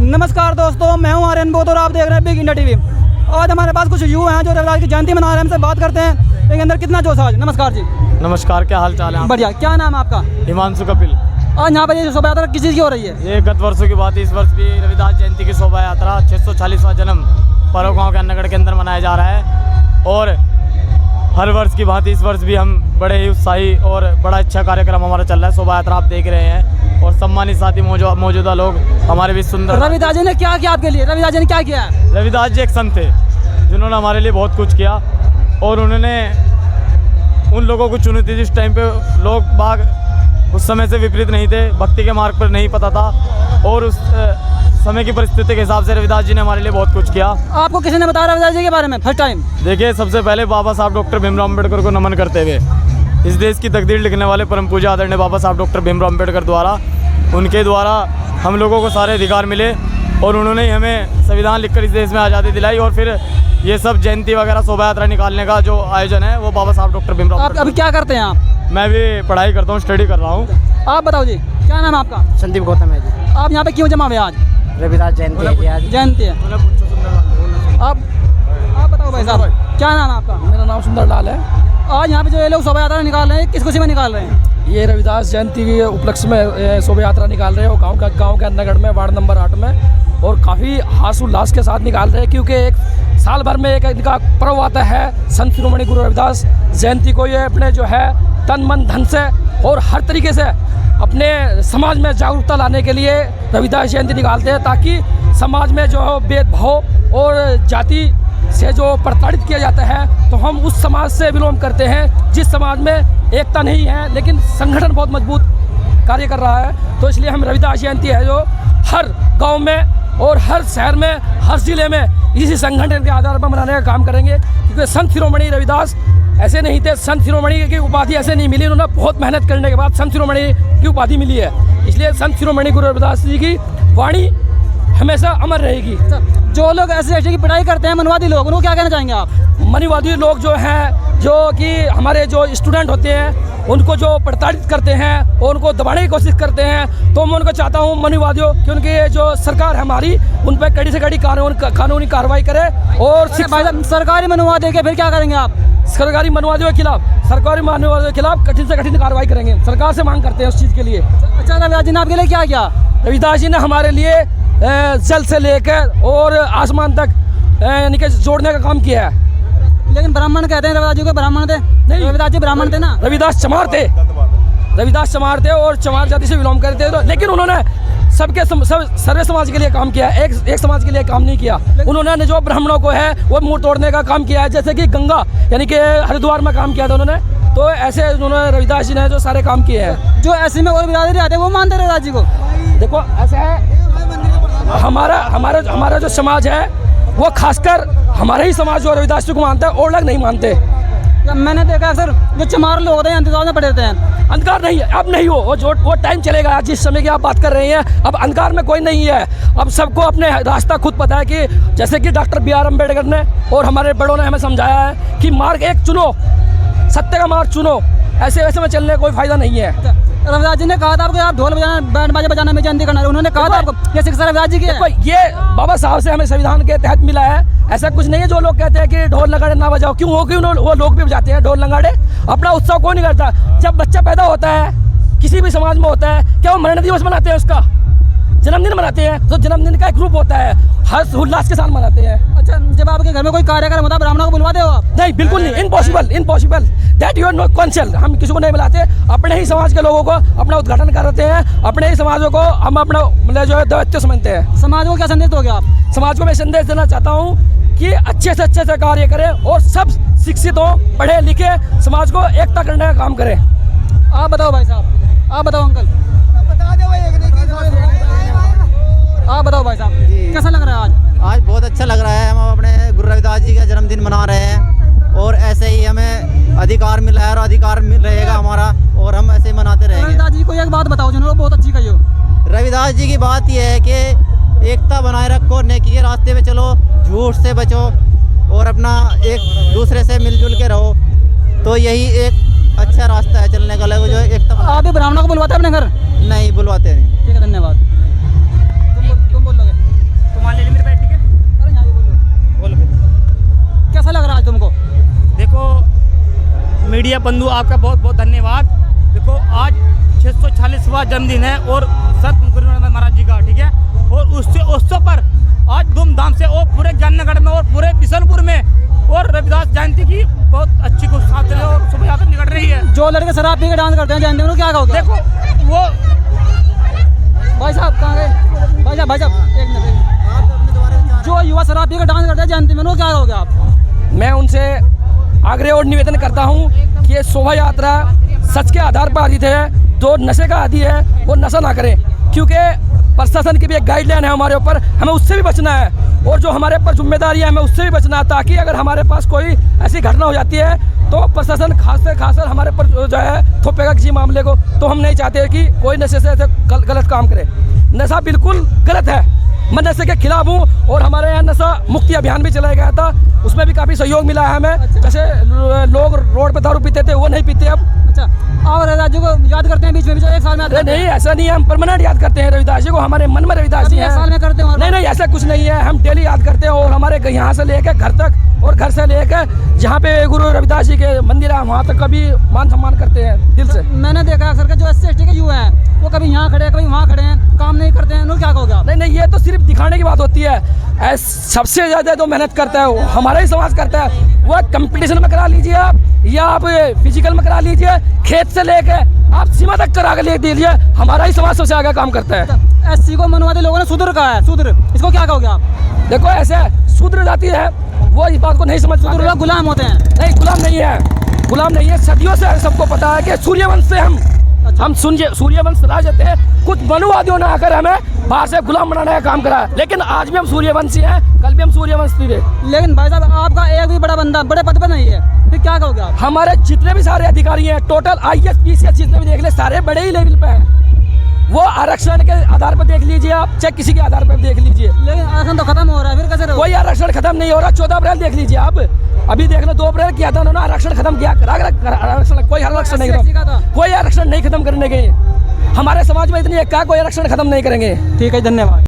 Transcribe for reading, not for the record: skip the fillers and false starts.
नमस्कार दोस्तों, मैं हूं आर्यन बोध और आप देख रहे हैं बिग इंडिया टीवी। आज हमारे पास कुछ युवा हैं जो रविदास की जयंती मना रहे हैं। हमसे बात करते हैं इनके अंदर कितना जोश है आज। नमस्कार जी। नमस्कार, क्या हाल चाल है? बढ़िया। क्या नाम है आपका? हिमांशु कपिल। आज यहाँ पर ये शोभा यात्रा किस चीज़ की हो रही है? ये गत वर्षों की बात है, इस वर्ष भी रविदास जयंती की शोभा यात्रा 640वां जन्म परव गाँव के अन्नगढ़ के अंदर मनाया जा रहा है। और हर वर्ष की भांति इस वर्ष भी हम बड़े ही उत्साही और बड़ा अच्छा कार्यक्रम हमारा चल रहा है। शोभा यात्रा आप देख रहे हैं और सम्मानित साथी मौजूदा लोग हमारे भी सुंदर। रविदास जी ने क्या किया आपके लिए? रविदास जी ने क्या किया है? रविदास जी एक संत थे जिन्होंने हमारे लिए बहुत कुछ किया और उन्होंने उन लोगों को चुनी थी जिस टाइम पे लोग बाग उस समय से विपरीत नहीं थे, भक्ति के मार्ग पर नहीं पता था और उस समय की परिस्थिति के हिसाब से रविदास जी ने हमारे लिए बहुत कुछ किया। आपको किसी ने बताया रविदास जी के बारे में फर्स्ट टाइम? देखिए, सबसे पहले बाबा साहब डॉक्टर भीमराव अम्बेडकर को नमन करते हुए इस देश की तकदीर लिखने वाले परम पूज्य आदरणीय बाबा साहब डॉक्टर भीमराव अम्बेडकर द्वारा उनके द्वारा हम लोगों को सारे अधिकार मिले और उन्होंने हमें संविधान लिखकर इस देश में आज़ादी दिलाई। और फिर ये सब जयंती वगैरह शोभा यात्रा निकालने का जो आयोजन है वो बाबा साहब डॉक्टर भीमराव। आप अभी क्या करते हैं आप? मैं भी पढ़ाई करता हूँ, स्टडी कर रहा हूँ। आप बताओ जी, क्या नाम है आपका? संदीप गौतम है जी। आप यहाँ पे क्यों जमा हुए आज? रविदास जयंती है जी आज। जयंती है। आप बताओ भाई साहब, क्या नाम है आपका? मेरा नाम सुंदर लाल है। आज यहाँ पे जो ये लोग शोभा यात्रा निकाल रहे हैं, किस खुशी में निकाल रहे हैं? ये रविदास जयंती के उपलक्ष्य में शोभा यात्रा निकाल रहे हैं गांव के अन्नगढ़ में, वार्ड नंबर 8 में, और काफ़ी हर्ष उल्लास के साथ निकाल रहे हैं क्योंकि एक साल भर में एक इनका पर्व आता है संत शिरोमणि गुरु रविदास जयंती को। ये अपने जो है तन मन धन से और हर तरीके से अपने समाज में जागरूकता लाने के लिए रविदास जयंती निकालते हैं ताकि समाज में जो भेदभाव और जाति से जो प्रताड़ित किया जाता है, तो हम उस समाज से बिलोंग करते हैं जिस समाज में एकता नहीं है लेकिन संगठन बहुत मजबूत कार्य कर रहा है। तो इसलिए हम रविदास जयंती है जो हर गांव में और हर शहर में, हर ज़िले में इसी संगठन के आधार पर मनाने का काम करेंगे क्योंकि संत शिरोमणि रविदास ऐसे नहीं थे। संत शिरोमणि की उपाधि ऐसे नहीं मिली, उन्होंने बहुत मेहनत करने के बाद संत शिरोमणि की उपाधि मिली है। इसलिए संत शिरोमणि गुरु रविदास जी की वाणी हमेशा अमर रहेगी। जो लोग ऐसे की पढ़ाई करते हैं, मनवादी लोग, उनको क्या कहना चाहेंगे आप? मनवादी लोग जो हैं, जो कि हमारे जो स्टूडेंट होते हैं उनको जो प्रताड़ित करते हैं और उनको दबाने की कोशिश करते हैं, तो मैं उनको चाहता हूँ मनवादियों कि उनकी जो सरकार है हमारी उन पर कड़ी से कड़ी कानूनी कार्रवाई करे। और सरकारी मनवादी के फिर क्या करेंगे आप? सरकारी मनवादियों के खिलाफ कठिन से कठिन कार्रवाई करेंगे। सरकार से मांग करते हैं उस चीज़ के लिए। अच्छा, रविदास जी ने आपके लिए क्या किया? रविदास जी ने हमारे लिए जल से लेकर और आसमान तक यानी कि जोड़ने का काम किया है। लेकिन ब्राह्मण कहते हैं रविदास जी को, ब्राह्मण थे नहीं? रविदास जी ब्राह्मण थे ना? रविदास चमार थे और चमार जाति से बिलोंग करते थे, लेकिन उन्होंने सर्वे समाज के लिए काम किया है, एक समाज के लिए काम नहीं किया। उन्होंने जो ब्राह्मणों को है वो मुंह तोड़ने का काम किया है, जैसे कि गंगा यानी कि हरिद्वार में काम किया था उन्होंने। तो ऐसे उन्होंने रविदास जी ने जो सारे काम किए हैं। जो ऐसे में और बिरादरी आते हैं वो मानते रविदास जी को? देखो, ऐसा है, हमारा जो समाज है वो खासकर हमारे ही समाज जो रविदास जी को मानता है और लोग नहीं मानते। मैंने देखा सर, जो चमार लोग होते हैं अंधकार में पड़े रहते हैं। अंधकार नहीं है, अब नहीं हो, वो टाइम चलेगा। जिस समय की आप बात कर रहे हैं, अब अंधकार में कोई नहीं है। अब सबको अपने रास्ता खुद पता है कि जैसे कि डॉक्टर BR अम्बेडकर ने और हमारे बड़ों ने हमें समझाया है कि मार्ग एक चुनो, सत्य का मार्ग चुनो, ऐसे वैसे में चलने का कोई फायदा नहीं है। रविदास जी ने कहा था आपको आप ढोल बजाना, बैंड बाजा बजाना में जयंती करना, उन्होंने कहा था आपको? ये शिक्षा रविदास जी की है? ये बाबा साहब से हमें संविधान के तहत मिला है। ऐसा कुछ नहीं है जो लोग कहते हैं कि ढोल नगाड़े ना बजाओ। क्यों वो लोग भी बजाते हैं ढोल नगाड़े। अपना उत्सव कोई नहीं करता। जब बच्चा पैदा होता है किसी भी समाज में होता है, क्या वो मरण दिवस मनाते हैं, उसका जन्मदिन मनाते हैं? तो जन्मदिन का एक रूप होता है, हर्ष उल्लास के साथ मनाते हैं। अच्छा, जब आपके घर में कोई कार्यक्रम होता है ब्राह्मणों को बुलवाते हो आप? नहीं, बिल्कुल नहीं, impossible that you are not conscious. हम किसी को नहीं बुलाते, अपने ही समाज के लोगों को अपना उद्घाटन करते हैं, अपने ही समाजों को हम अपना मतलब जो है दैत्य समझते हैं। समाज को क्या संदेश दोगे आप? समाज को मैं संदेश देना चाहता हूँ कि अच्छे से कार्य करें और सब शिक्षित हो, पढ़े लिखे, समाज को एकता करने का काम करें। आप बताओ भाई साहब, आप बताओ अंकल, आप बताओ भाई साहब, कैसा लग रहा है आज? आज बहुत अच्छा लग रहा है। हम अपने गुरु रविदास जी का जन्मदिन मना रहे हैं और ऐसे ही हमें अधिकार मिला है और अधिकार मिल रहेगा हमारा, और हम ऐसे ही मनाते रहेंगे। रविदास जी को एक बात बताओ जिन्होंने बहुत अच्छी कही हो। रविदास जी की बात यह है कि एकता बनाए रखो, नेकी के रास्ते पे चलो, झूठ से बचो और अपना एक दूसरे से मिलजुल के रहो, तो यही एक अच्छा रास्ता है चलने का। जो एकता। आप भी ब्राह्मणों को बुलवाते हैं अपने घर? नहीं बुलवाते नहीं। ठीक है, धन्यवाद। तुम बोलोगे? मीडिया बंधु आपका बहुत बहुत धन्यवाद। देखो आज 646वां जन्मदिन है और संत गुरु रविदास महाराज जी का, ठीक है, और उससे उत्सव पर आज धूमधाम से और पूरे ज्ञाननगर में और पूरे बिशनपुर में और रविदास जयंती की बहुत अच्छी खुश और शोभा यात्रा निकल रही है। जो लड़के शराब पी के डांस करते हैं जयंती में, क्या कहोगे? देखो वो भाई साहब कहाँ गए? भाई साहब एक मिनट, जो युवा शराब पी के डांस करते हैं जयंती में, वो क्या कहोगे आप? मैं उनसे आग्रह और निवेदन करता हूँ कि ये शोभा यात्रा सच के आधार पर आधारित है। जो नशे का आदी है वो नशा ना करें, क्योंकि प्रशासन की भी एक गाइडलाइन है हमारे ऊपर, हमें उससे भी बचना है। और जो हमारे ऊपर जिम्मेदारी है हमें उससे भी बचना है, ताकि अगर हमारे पास कोई ऐसी घटना हो जाती है तो प्रशासन खासकर हमारे ऊपर जो है थोपेगा किसी मामले को। तो हम नहीं चाहते कि कोई नशे से ऐसे गलत काम करे। नशा बिल्कुल गलत है, मैं नशे के खिलाफ हूँ। और हमारे यहाँ नशा मुक्ति अभियान भी चलाया गया था, उसमें भी काफ़ी सहयोग मिला है हमें। जैसे लोग रोड पर दारू पीते थे वो नहीं पीते अब। अच्छा, और रविदास जी को याद करते हैं बीच में भी, जो एक साल में याद नहीं, ऐसा नहीं है, हम परमानेंट याद करते हैं रविदास जी को, हमारे मन में रविदास जी हैं। साल में करते हैं? नहीं, ऐसा कुछ नहीं है, हम डेली याद करते हैं। और हमारे यहाँ से लेकर घर तक और घर से लेकर जहाँ पे गुरु रविदास जी के मंदिर है वहाँ तक कभी मान सम्मान करते हैं दिल से। मैंने देखा अक्सर के जो SC/ST के युवा हैं वो कभी यहाँ खड़े हैं कभी वहाँ खड़े हैं, काम नहीं करते हैं, उन्होंने क्या कहोगे आप? नहीं, ये तो सिर्फ दिखाने की बात होती है। सबसे ज़्यादा जो मेहनत करता है वो हमारा ही समाज करता है। वो कंपटीशन में करा लीजिए आप, या आप फिजिकल में करा लीजिए, खेत से लेकर आप सीमा तक करा कर ले दीजिए, हमारा ही समाज सबसे आगे काम करता है। SC को मनवादी लोगों ने शूद्र कहा है, शूद्र, इसको क्या कहोगे आप? देखो ऐसे शूद्र जाति है वो इस बात को नहीं समझ, शूद्र लोग गुलाम होते हैं। नहीं, गुलाम नहीं है, गुलाम नहीं है। सदियों से सबको पता है कि सूर्यवंश से हम सूर्यवंश राज थे। कुछ मनुवादियों ने आकर हमें बाहर से गुलाम बनाने का काम करा, लेकिन आज भी हम सूर्यवंशी हैं, कल भी हम सूर्यवंशी थे। लेकिन भाई साहब आपका एक भी बड़ा बंदा बड़े पद पर नहीं है, फिर क्या कहोगे आप? हमारे जितने भी सारे अधिकारी हैं टोटल IAS PCS जितने भी देख ले सारे बड़े ही लेवल पे हैं। वो आरक्षण के आधार पर देख लीजिए आप, चाहे किसी के आधार पर देख लीजिए। लेकिन आरक्षण तो खत्म हो रहा है, फिर कैसे? कोई आरक्षण खत्म नहीं हो रहा। 14 अप्रैल देख लीजिए आप, अभी देख लो 2 अप्रैल किया था उन्होंने, आरक्षण खत्म किया, आरक्षण कोई आरक्षण नहीं खत्म, कोई आरक्षण नहीं खत्म करने के। हमारे समाज में इतनी एक का कोई आरक्षण खत्म नहीं करेंगे। ठीक है, धन्यवाद।